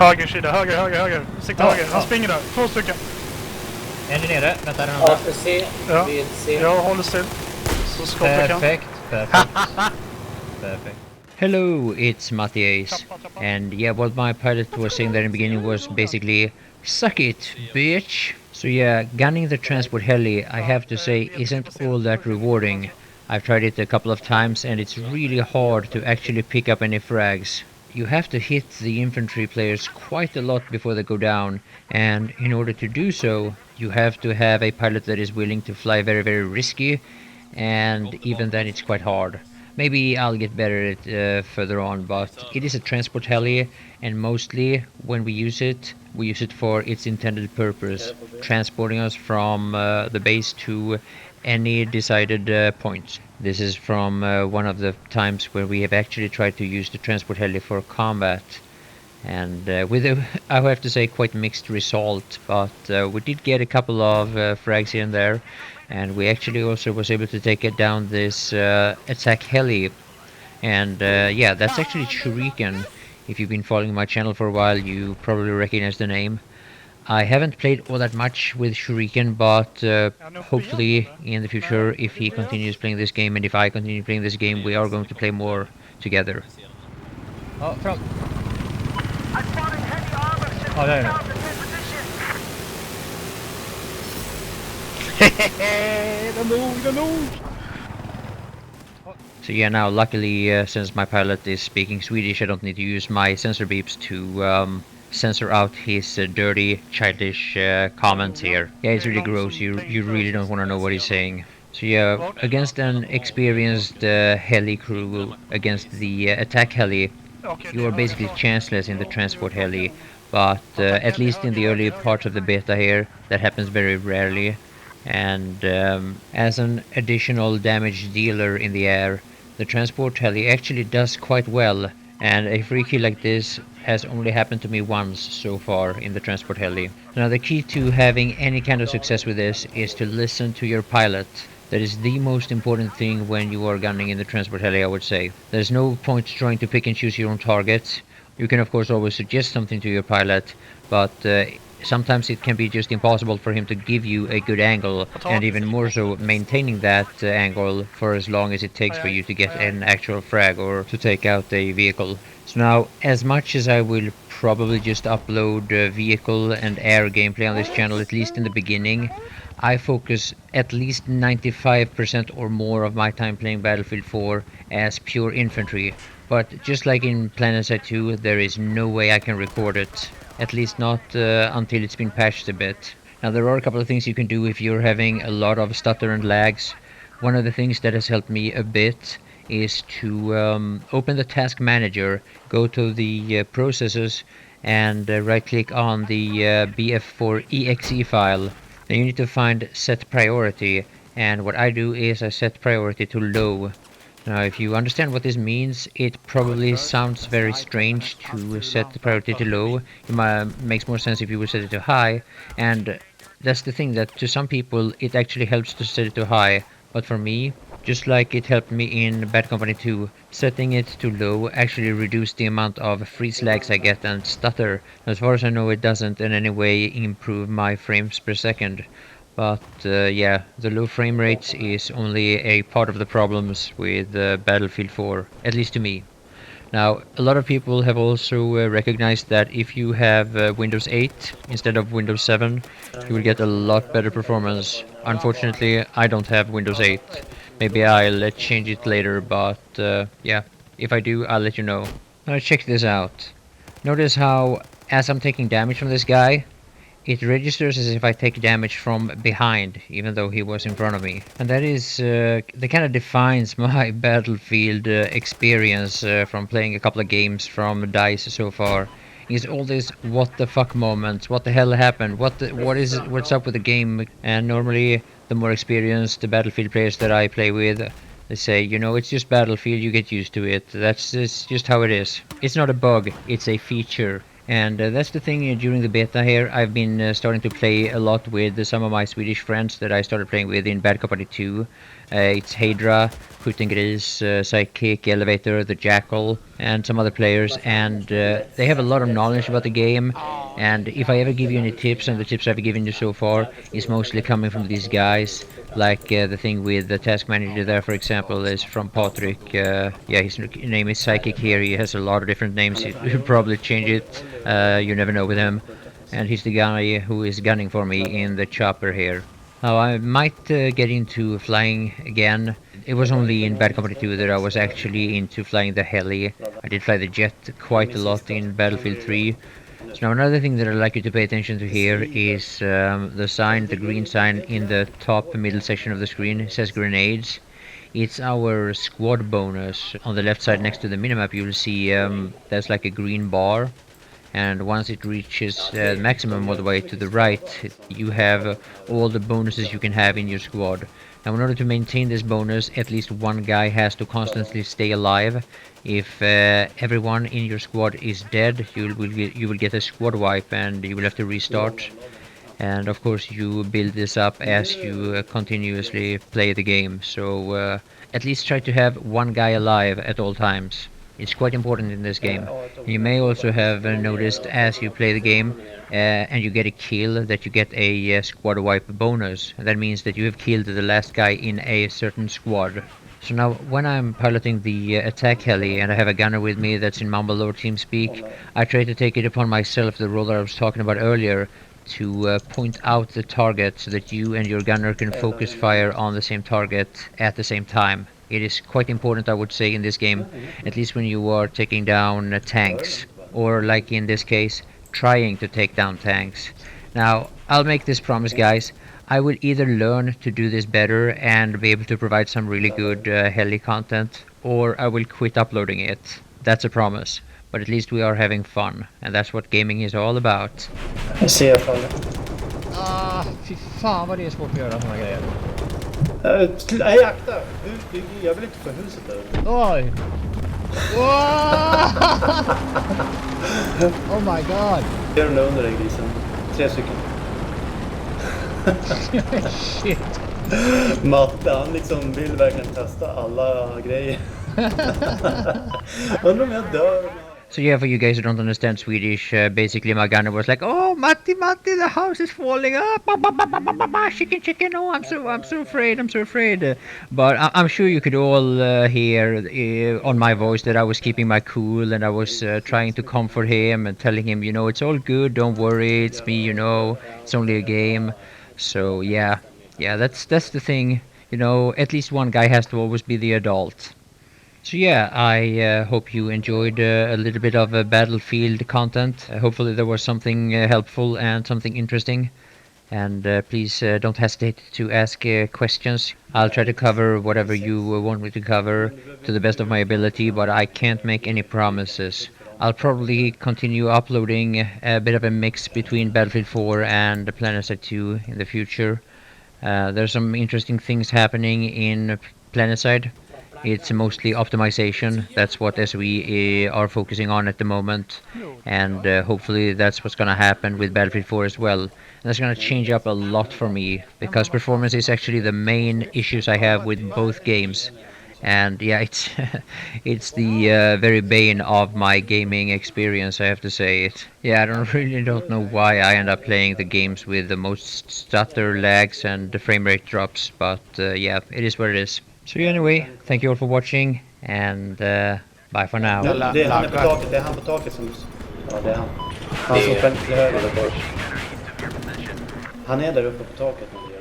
Höger sida, höger. Sikta höger. Han springer där. 2 stycken. En är nere. Vänta, den andra. C. Ja. Vid C. Jag håller still. Så skottet kan. Perfect. Hello, it's MattiAce. And yeah, what my pilot was saying there in the beginning was basically, suck it, bitch. So yeah, gunning the transport heli, I have to say, isn't all that rewarding. I've tried it a couple of times and it's really hard to actually pick up any frags. You have to hit the infantry players quite a lot before they go down, and in order to do so, you have to have a pilot that is willing to fly very, very risky, and even then it's quite hard. Maybe I'll get better at it further on, but it is a transport heli, and mostly when we use it for its intended purpose, transporting us from the base to any decided point. This is from one of the times where we have actually tried to use the transport heli for combat, and with I have to say quite mixed result, but we did get a couple of frags here and there, and we actually also was able to take it down this attack heli, and yeah, that's actually Shuriken. If you've been following my channel for a while, you probably recognize the name. I haven't played all that much with Shuriken, but hopefully in the future, if he continues playing this game and if I continue playing this game, we are going to play more together. Oh, from. Oh, there. The move. So yeah, now luckily since my pilot is speaking Swedish, I don't need to use my sensor beeps to censor out his dirty, childish comments here. Yeah, it's really gross. You really don't want to know what he's saying. So yeah, against an experienced heli crew, against the attack heli, you are basically chanceless in the transport heli. But at least in the early parts of the beta here, that happens very rarely. And as an additional damage dealer in the air, the transport heli actually does quite well. And a free kill like this has only happened to me once so far in the transport heli. Now the key to having any kind of success with this is to listen to your pilot. That is the most important thing when you are gunning in the transport heli, I would say. There's no point trying to pick and choose your own targets. You can of course always suggest something to your pilot, but sometimes it can be just impossible for him to give you a good angle, and even more so maintaining that angle for as long as it takes for you to get an actual frag or to take out a vehicle. So now, as much as I will probably just upload vehicle and air gameplay on this channel, at least in the beginning, I focus at least 95% or more of my time playing Battlefield 4 as pure infantry. But just like in PlanetSide 2, there is no way I can record it. At least not until it's been patched a bit. Now there are a couple of things you can do if you're having a lot of stutter and lags. One of the things that has helped me a bit is to open the task manager, go to the processes, and right click on the BF4exe file. Then you need to find set priority, and what I do is I set priority to low. Now if you understand what this means, it probably sounds very strange to set the priority to low. It makes more sense if you would set it to high, and that's the thing, that to some people it actually helps to set it to high, but for me, just like it helped me in Bad Company 2, setting it to low actually reduced the amount of freeze lags I get and stutter. As far as I know, it doesn't in any way improve my frames per second. But yeah, the low frame rates is only a part of the problems with Battlefield 4, at least to me. Now, a lot of people have also recognized that if you have Windows 8 instead of Windows 7, you will get a lot better performance. Unfortunately, I don't have Windows 8. Maybe I'll change it later, but yeah, if I do, I'll let you know. Now check this out. Notice how, as I'm taking damage from this guy, it registers as if I take damage from behind, even though he was in front of me. And that is, that kind of defines my Battlefield experience from playing a couple of games from DICE so far. Is all this what the fuck moments, what the hell happened, what's up with the game. And normally the more experienced Battlefield players that I play with, they say, you know, it's just Battlefield, you get used to it. That's just how it is. It's not a bug, it's a feature. And that's the thing, during the beta here, I've been starting to play a lot with some of my Swedish friends that I started playing with in Bad Company 2. It's Hydra, Putin Gris, Psychic, Elevator, the Jackal, and some other players, and they have a lot of knowledge about the game. And if I ever give you any tips, and the tips I've given you so far is mostly coming from these guys, like the thing with the task manager there, for example, is from Patrick. Yeah, his name is Psychic here. He has a lot of different names. He'll probably change it. You never know with him. And he's the guy who is gunning for me in the chopper here. Now I might get into flying again. It was only in Bad Company 2 that I was actually into flying the heli. I did fly the jet quite a lot in Battlefield 3. So now another thing that I'd like you to pay attention to here is the sign, the green sign in the top middle section of the screen. It says grenades. It's our squad bonus. On the left side next to the minimap you'll see there's like a green bar. And once it reaches maximum all the way to the right, you have all the bonuses you can have in your squad. Now in order to maintain this bonus, at least one guy has to constantly stay alive. If everyone in your squad is dead, you will get a squad wipe and you will have to restart. And of course you build this up as you continuously play the game. So at least try to have one guy alive at all times. It's quite important in this game. You may also have noticed as you play the game and you get a kill that you get a squad wipe bonus. And that means that you have killed the last guy in a certain squad. So now when I'm piloting the attack heli and I have a gunner with me that's in Mumble or TeamSpeak, I try to take it upon myself, the role that I was talking about earlier, to point out the target so that you and your gunner can focus fire on the same target at the same time. It is quite important, I would say, in this game, at least when you are taking down tanks, or like in this case, trying to take down tanks. Now, I'll make this promise, guys. I will either learn to do this better and be able to provide some really good heli content, or I will quit uploading it. That's a promise. But at least we are having fun, and that's what gaming is all about. Jag ser fallet. Fy fan vad det är svårt att göra såna grejer. Nej, akta! Jag vill inte få huset där. Oj! Oh my god! Gör den under dig, grisen. 3 stycken. Shit! Matte, han liksom vill verkligen testa alla grejer. Undrar om jag dör. So yeah, for you guys who don't understand Swedish, basically my gunner was like, "Oh, Matti, the house is falling up! Chicken! Oh, I'm so afraid!" But I'm sure you could all hear on my voice that I was keeping my cool and I was trying to comfort him and telling him, you know, it's all good, don't worry, it's me, you know, it's only a game. So yeah, that's the thing, you know. At least one guy has to always be the adult. So yeah, I hope you enjoyed a little bit of Battlefield content. Hopefully there was something helpful and something interesting. And please don't hesitate to ask questions. I'll try to cover whatever you want me to cover to the best of my ability, but I can't make any promises. I'll probably continue uploading a bit of a mix between Battlefield 4 and PlanetSide 2 in the future. There's some interesting things happening in PlanetSide. It's mostly optimization. That's what SWE are focusing on at the moment, and hopefully that's what's gonna happen with Battlefield 4 as well. And that's gonna change up a lot for me, because performance is actually the main issues I have with both games. And yeah, it's the very bane of my gaming experience, I have to say it. Yeah, I really don't know why I end up playing the games with the most stutter, lags and the frame rate drops, but yeah, it is what it is. So anyway, thank you all for watching, and bye for now. Det är han på taket, det är han på taket som... Ja, det är han. Han som själv till höger. Han är där uppe på taket när vi gör.